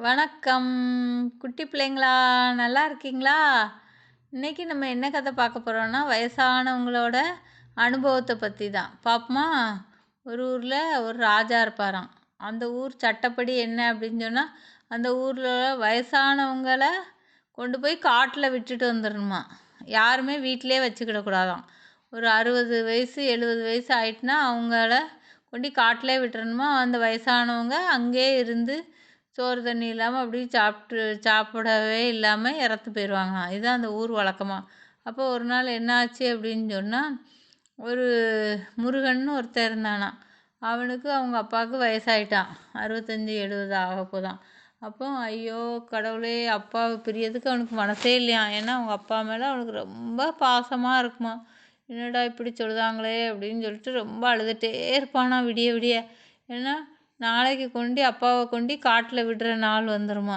வணக்கம். குட்டி பிள்ளைங்களா, நல்லா இருக்கீங்களா? இன்னைக்கு நம்ம என்ன கதை பார்க்க போறோம்னா, வயசானவங்களோட அனுபவத்த பத்தி தான். பாப்போமா? ஒரு ஊர்ல ஒரு ராஜா இருப்பாராம். அந்த ஊர் சட்டப்படி என்ன அப்படின்னு சொன்னா, அந்த ஊர்ல உள்ள வயசானவங்கள கொண்டு போய் காட்டுல விட்டுட்டு வந்துரணுமா. யாருமே வீட்டிலேயே வச்சுக்கிடக்கூடாதாம். ஒரு 60 வயசு, 70 வயசு ஆயிட்டுனா அவங்கள கொண்டு காட்டிலே விட்டுறணுமா. அந்த வயசானவங்க அங்கேயே இருந்து சோறு தண்ணி இல்லாமல் அப்படியே சாப்பிடவே இல்லாமல் இறந்து போயிடுவாங்களாம். இதுதான் அந்த ஊர் வழக்கமா. அப்போ ஒரு நாள் என்ன ஆச்சு அப்படின்னு சொன்னால், ஒரு முருகன்னு ஒருத்தன் இருந்தானாம். அவனுக்கு அவங்க அப்பாவுக்கு வயசாயிட்டான். 65 70 ஆக போதான். அப்போ ஐயோ கடவுளே, அப்பாவை பிரியதுக்கு அவனுக்கு மனசே இல்லையாம். ஏன்னா அவங்க அப்பா மேலே அவனுக்கு ரொம்ப பாசமாக இருக்குமா. என்னடா இப்படி சொல்லுதாங்களே அப்படின்னு சொல்லிட்டு ரொம்ப அழுதுகிட்டே இருப்பானா விடிய விடிய. ஏன்னா நாளைக்கு கொண்டு அப்பாவை கொண்டு காட்டில் விடுற நாள் வந்துடுமா.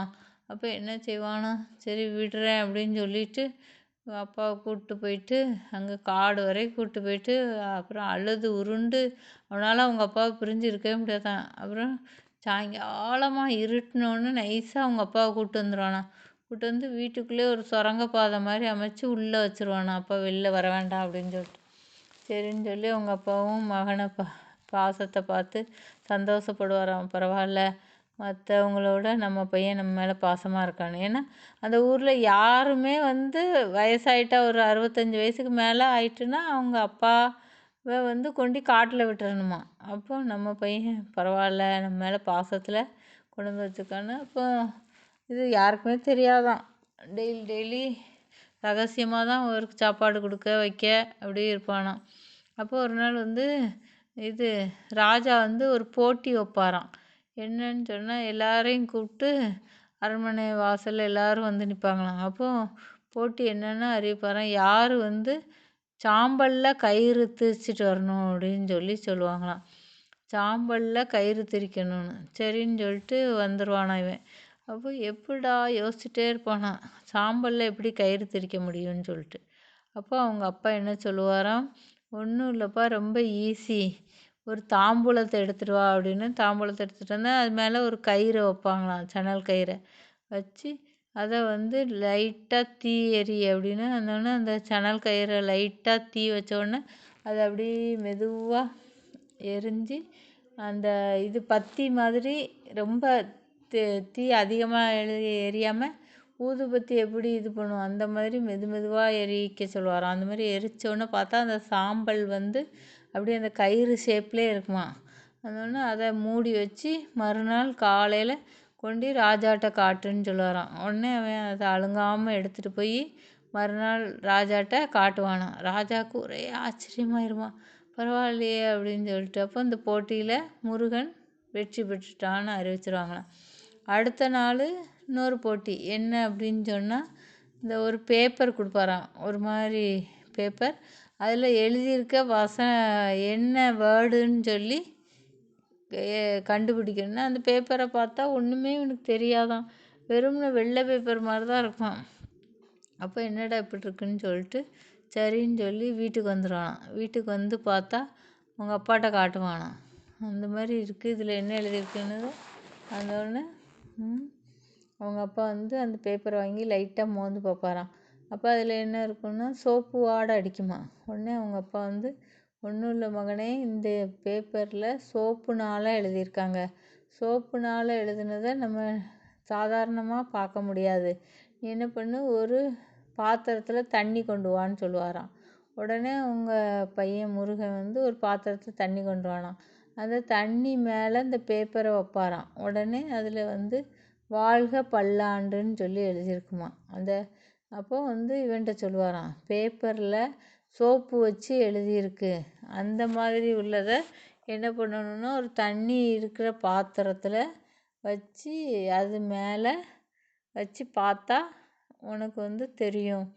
அப்போ என்ன செய்வானோ, சரி விடுறேன் அப்படின்னு சொல்லிட்டு அப்பாவை கூப்பிட்டு போயிட்டு அங்கே காடு வரை கூப்பிட்டு போயிட்டு அப்புறம் அழுது உருண்டு அவனால் அவங்க அப்பாவை பிரிஞ்சு இருக்கவே முடியாதான். அப்புறம் சாயங்காலமாக இருட்டினோன்னு நைஸாக அவங்க அப்பாவை கூப்பிட்டு வந்துடுவானா. கூப்பிட்டு வந்து வீட்டுக்குள்ளே ஒரு சுரங்கப்பாதை மாதிரி அமைச்சு உள்ளே வச்சுருவானா. அப்பா வெளில வர வேண்டாம் அப்படின்னு சொல்லிட்டு. சரின்னு சொல்லி அவங்க அப்பாவும் மகனை பாசத்தை பார்த்து சந்தோஷப்படுவாராம். பரவாயில்ல, மற்றவங்களோட நம்ம பையன் நம்ம மேலே பாசமாக இருக்கான்னு. ஏன்னா அந்த ஊரில் யாருமே வயசாயிட்டா ஒரு 65 வயசுக்கு மேலே ஆயிட்டுன்னா அவங்க அப்பாவை கொண்டு காட்டில் விட்டுறணுமா. அப்போ நம்ம பையன் பரவாயில்ல, நம்ம மேலே பாசத்தில் கொண்டு வந்து வச்சுருக்கான்னு. அப்போ இது யாருக்குமே தெரியாதான். டெய்லி டெய்லி ரகசியமாக தான் அவருக்கு சாப்பாடு கொடுக்க வைக்க அப்படியே இருப்பானாம். அப்போ ஒரு நாள் இது ராஜா ஒரு போட்டி வைப்பாராம். என்னன்னு சொன்னால், எல்லாரையும் கூப்பிட்டு அரண்மனை வாசலில் எல்லோரும் நிற்பாங்களாம். அப்போது போட்டி என்னென்னு அறிவிப்பாராம். யார் சாம்பலில் கயிறு திரிச்சிட்டு வரணும் அப்படின்னு சொல்லுவாங்களாம். சாம்பலில் கயிறு திரிக்கணும்னு. சரின்னு சொல்லிட்டு வந்துடுவானா இவன். அப்போ எப்படிடா யோசிச்சுட்டே இருப்பானா, சாம்பலில் எப்படி கயிறு திரிக்க முடியும்னு சொல்லிட்டு. அப்போ அவங்க அப்பா என்ன சொல்லுவாராம், ஒன்றும் இல்லைப்பா, ரொம்ப ஈஸி. ஒரு தாம்பூலத்தை எடுத்துகிட்டு வா அப்படின்னு. தாம்பூலத்தை எடுத்துகிட்டு வந்தால் அது மேலே ஒரு கயிறை வைப்பாங்களாம், சணல் கயிறை வச்சு அதை லைட்டாக தீ எரி அப்படின்னு. அந்தோடனே அந்த சணல் கயிறை லைட்டாக தீ வச்சோடனே அது அப்படியே மெதுவாக எரிஞ்சு அந்த இது பத்தி மாதிரி ரொம்ப தீ அதிகமாக எரியாமல் ஊதுபத்தி எப்படி இது பண்ணுவோம் அந்த மாதிரி மெதுவாக எரிக்க சொல்லுவாராம். அந்த மாதிரி எரித்தோடனே பார்த்தா அந்த சாம்பல் அப்படியே அந்த கயிறு ஷேப்லேயே இருக்குமா. அதோடனே அதை மூடி வச்சு மறுநாள் காலையில் கொண்டு ராஜாட்ட காட்டுன்னு சொல்லுவாராம். உடனே அவன் அதை அழுங்காமல் எடுத்துகிட்டு போய் மறுநாள் ராஜாட்ட காட்டுவானான். ராஜாவுக்கு ஒரே ஆச்சரியமாயிருமா, பரவாயில்லையே அப்படின்னு சொல்லிட்டு. அப்போ இந்த போட்டியில் முருகன் வெற்றி பெற்றுட்டான்னு அறிவிச்சிருவாங்களாம். அடுத்த நாள் இன்னொரு போட்டி என்ன அப்படின்னு சொன்னால், இந்த ஒரு பேப்பர் கொடுப்பாராம், ஒரு மாதிரி பேப்பர். அதில் எழுதியிருக்க என்ன வேர்டுன்னு சொல்லி கண்டுபிடிக்கணும்னா, அந்த பேப்பரை பார்த்தா ஒன்றுமே இவனுக்கு தெரியாதான். வெறும்னு வெள்ளை பேப்பர் மாதிரி தான் இருக்கும். அப்போ என்னடா இப்படி இருக்குன்னு சொல்லிட்டு சரின்னு சொல்லி வீட்டுக்கு வந்துடுவானான். வீட்டுக்கு பார்த்தா அவங்க அப்பாட்ட காட்டுவானான். அந்த மாதிரி இருக்குது, இதில் என்ன எழுதியிருக்குன்னு. அதோடனே அவங்க அப்பா அந்த பேப்பரை வாங்கி லைட்டாக மோந்து பார்ப்பாராம். அப்போ அதில் என்ன இருக்குன்னா, சோப்பு வாடை அடிக்குமா. உடனே அவங்க அப்பா ஒன்றும் இல்லை மகனே, இந்த பேப்பரில் சோப்புனால் எழுதியிருக்காங்க. சோப்புனால் எழுதுனதை நம்ம சாதாரணமாக பார்க்க முடியாது. நீ என்ன பண்ணு, ஒரு பாத்திரத்தில் தண்ணி கொண்டு வான்னு சொல்லுவாராம். உடனே அவங்க பையன் முருகன் ஒரு பாத்திரத்தில் தண்ணி கொண்டு வானான். அந்த தண்ணி மேலே இந்த பேப்பரை வைப்பாராம். உடனே அதில் வாழ்க பல்லாண்டுன்னு சொல்லி எழுதியிருக்குமா. அப்போது இவன்கிட்ட சொல்லுவாராம், பேப்பரில் சோப்பு வச்சு எழுதியிருக்கு. அந்த மாதிரி உள்ளதை என்ன பண்ணணுன்னா, ஒரு தண்ணி இருக்கிற பாத்திரத்தில் வச்சு அது மேலே வச்சு பார்த்தா உனக்கு தெரியும்.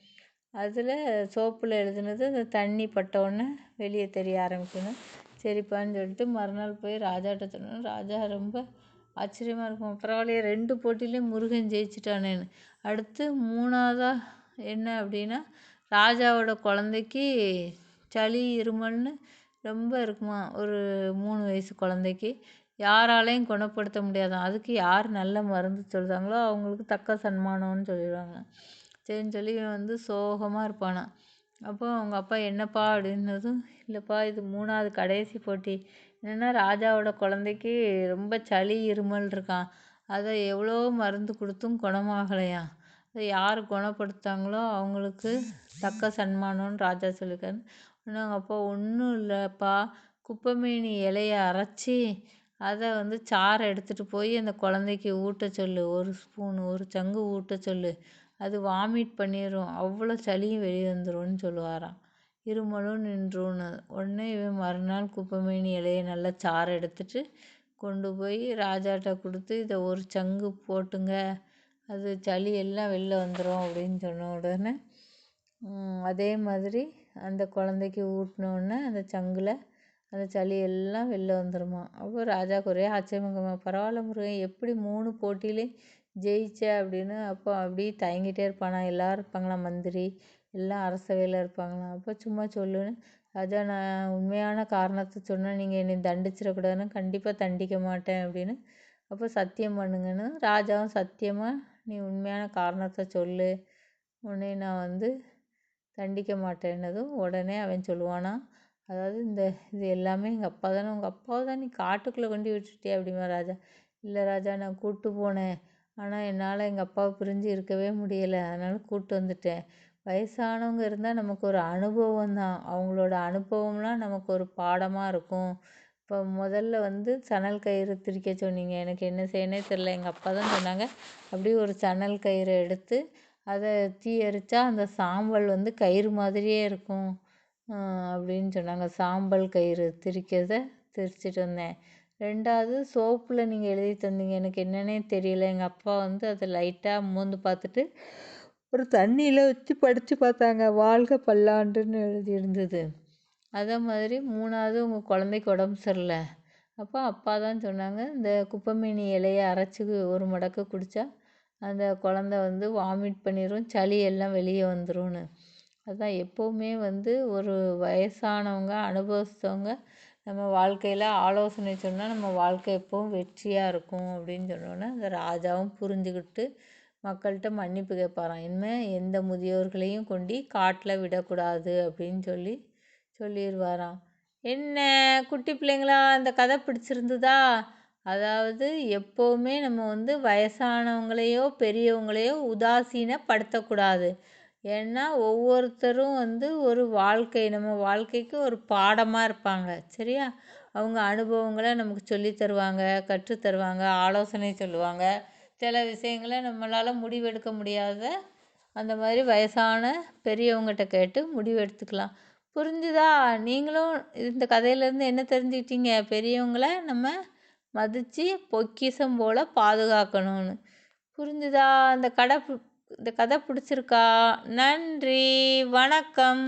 அதில் சோப்பில் எழுதுனது அந்த தண்ணி பட்டவுடனே வெளியே தெரிய ஆரம்பிக்கணும். சரிப்பான்னு சொல்லிட்டு மறுநாள் போய் ராஜாட்ட சொன்னோம். ராஜா ரொம்ப ஆச்சரியமாக இருக்கும், பரவாயில்லையே 2 போட்டியிலையும் முருகன் ஜெயிச்சிட்டானேன்னு. அடுத்து 3ஆவதாக என்ன அப்படின்னா, ராஜாவோட குழந்தைக்கு சளி இருமல்னு ரொம்ப இருக்குமா. ஒரு 3 வயசு குழந்தைக்கு யாராலையும் குணப்படுத்த முடியாதாம். அதுக்கு யார் நல்ல மருந்து சொல்கிறாங்களோ அவங்களுக்கு தக்க சன்மானம்னு சொல்லிடுவாங்க. சரின்னு சொல்லி இவன் வந்து சோகமாக இருப்பானாம். அப்போ அவங்க அப்பா என்னப்பா அப்படின்னதும், இல்லைப்பா இது 3வது கடைசி போட்டி. என்னென்னா ராஜாவோட குழந்தைக்கு ரொம்ப சளி இருமல் இருக்கான். அதை எவ்வளோ மருந்து கொடுத்தும் குணமாகலையாம். அதை யார் குணப்படுத்தாங்களோ அவங்களுக்கு தக்க சன்மானம்னு ராஜா சொல்லியிருக்காரு. இன்னும் அவங்க அப்பா ஒன்றும் இல்லைப்பா, குப்பைமேனி இலைய அரைச்சி அதை வந்து சாறை எடுத்துகிட்டு போய் அந்த குழந்தைக்கு ஊட்ட சொல்லு, 1 ஸ்பூன் 1 சங்கு ஊட்ட சொல்லு, அது வாமிட் பண்ணிடும், அவ்வளோ சளியும் வெளியே வந்துடும்னு சொல்லுவாராம். இருமலும் நின்றுன்னு. உடனே இவன் மறுநாள் குப்பைமேனி இலையை நல்லா சாறை எடுத்துட்டு கொண்டு போய் ராஜாட்ட கொடுத்து, இதை 1 சங்கு போட்டுங்க, அது சளி எல்லாம் வெளில வந்துடும் அப்படின்னு சொன்ன உடனே அதே மாதிரி அந்த குழந்தைக்கு ஊட்டினோடனே அந்த சங்கில் அந்த சளி எல்லாம் வெளில வந்துடுமா. அப்போ ராஜாவுக்கு ஒரே ஆச்சரியமா, பரவாயில்ல முருகன், எப்படி 3 போட்டியிலையும் ஜெயிச்ச அப்படின்னு. அப்போ அப்படியே தயங்கிட்டே இருப்பானா. எல்லோரும் இருப்பாங்களா, மந்திரி எல்லாம் அரசவையில் இருப்பாங்களாம். அப்போ சும்மா சொல்லுன்னு, ராஜா நான் உண்மையான காரணத்தை சொன்னால் நீங்கள் என்னை தண்டிச்சிடக்கூடாதுன்னு, கண்டிப்பாக தண்டிக்க மாட்டேன் அப்படின்னு. அப்போ சத்தியம் பண்ணுங்கன்னு. ராஜாவும் சத்தியமாக நீ உண்மையான காரணத்தை சொல்லு, உடனே நான் வந்து தண்டிக்க மாட்டேன்னதும் உடனே அவன் சொல்லுவானா, அதாவது இது எல்லாமே எங்கள் அப்பா தானே, உங்கள் அப்பாவை தான் நீ காட்டுக்குள்ளே கொண்டு விட்டுட்டே அப்படிமா ராஜா. இல்லை ராஜா, நான் கூப்பிட்டு போனேன், ஆனால் என்னால் எங்கள் அப்பாவை பிரிஞ்சு இருக்கவே முடியலை, அதனால் கூப்பிட்டு வந்துட்டேன். வயசானவங்க இருந்தால் நமக்கு ஒரு அனுபவம் தான், அவங்களோட அனுபவம்லாம் நமக்கு ஒரு பாடமாக இருக்கும். இப்போ முதல்ல வந்து சணல் கயிறு திரிக்க சொன்னீங்க, எனக்கு என்ன செய்யணே தெரில, எங்கள் அப்பா தான் சொன்னாங்க, அப்படியே ஒரு சணல் கயிறை எடுத்து அதை தீ எரித்தா அந்த சாம்பல் வந்து கயிறு மாதிரியே இருக்கும் அப்படின்னு சொன்னாங்க. சாம்பல் கயிறு திரிக்கிறத திரிச்சிட்டு வந்தேன். 2வது சோப்பில் நீங்கள் எழுதி தந்தீங்க, எனக்கு என்னன்னே தெரியல, எங்கள் அப்பா வந்து அதை லைட்டாக மோந்து பார்த்துட்டு ஒரு தண்ணியில் வச்சு படித்து பார்த்தாங்க, வாழ்க பல்லாண்டுன்னு எழுதியிருந்தது. அதே மாதிரி 3வது உங்கள் குழந்தைக்கு உடம்பு சரியில்லை. அப்போ அப்பா தான் சொன்னாங்க, இந்த குப்பைமேனி இலையை அரைச்சி 1 மடக்கு குடித்தா அந்த குழந்த வந்து வாமிட் பண்ணிடும், சளி எல்லாம் வெளியே வந்துடும்னு. அதுதான் எப்போவுமே வந்து ஒரு வயசானவங்க அனுபவிச்சவங்க நம்ம வாழ்க்கையில் ஆலோசனை சொன்னால் நம்ம வாழ்க்கை எப்போவும் வெற்றியாக இருக்கும் அப்படின்னு சொன்னோன்னே அந்த ராஜாவும் புரிஞ்சுக்கிட்டு மக்கள்கிட்ட மன்னிப்பு கேட்பாராம். இனிமேல் எந்த முதியோர்களையும் கொண்டு காட்டில் விடக்கூடாது அப்படின்னு சொல்லிடுவாராம். என்ன குட்டி பிள்ளைங்களா, அந்த கதை பிடிச்சிருந்ததா? அதாவது எப்போவுமே நம்ம வந்து வயசானவங்களையோ பெரியவங்களையோ உதாசீனப்படுத்தக்கூடாது. ஏன்னா ஒவ்வொருத்தரும் வந்து ஒரு வாழ்க்கை, நம்ம வாழ்க்கைக்கு ஒரு பாடமாக இருப்பாங்க, சரியா? அவங்க அனுபவங்களை நமக்கு சொல்லி தருவாங்க, கற்றுத்தருவாங்க, ஆலோசனை சொல்லுவாங்க. சில விஷயங்களை நம்மளால் முடிவெடுக்க முடியாத அந்த மாதிரி வயசான பெரியவங்ககிட்ட கேட்டு முடிவெடுத்துக்கலாம். புரிஞ்சுதா? நீங்களும் இந்த கதையிலேருந்து என்ன தெரிஞ்சுக்கிட்டீங்க? பெரியவங்களை நம்ம மதித்து பொக்கிஷம் போல் பாதுகாக்கணும்னு. புரிஞ்சுதா? இந்த கதை பிடிச்சிருக்கா? நன்றி, வணக்கம்.